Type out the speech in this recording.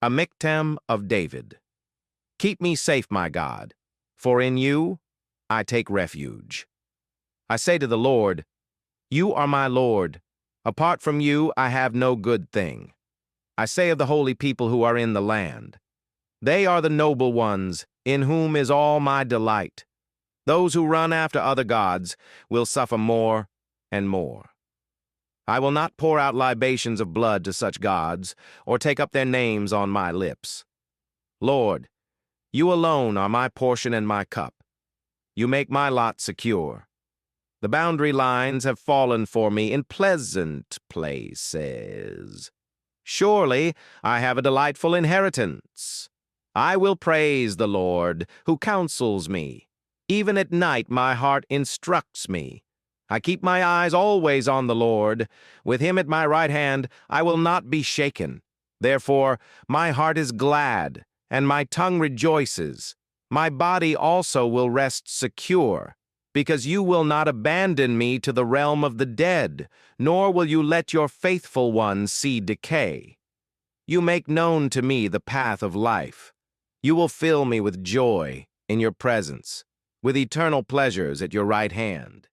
A Miktam of David. Keep me safe, my God, for in you I take refuge. I say to the Lord, you are my Lord. Apart from you I have no good thing. I say of the holy people who are in the land, they are the noble ones, in whom is all my delight. Those who run after other gods will suffer more and more. I will not pour out libations of blood to such gods, or take up their names on my lips. Lord, you alone are my portion and my cup. You make my lot secure. The boundary lines have fallen for me in pleasant places. Surely I have a delightful inheritance. I will praise the Lord, who counsels me. Even at night my heart instructs me. I keep my eyes always on the Lord. With him at my right hand I will not be shaken. Therefore my heart is glad, and my tongue rejoices. My body also will rest secure, because you will not abandon me to the realm of the dead, nor will you let your faithful one see decay. You make known to me the path of life. You will fill me with joy in your presence, with eternal pleasures at your right hand.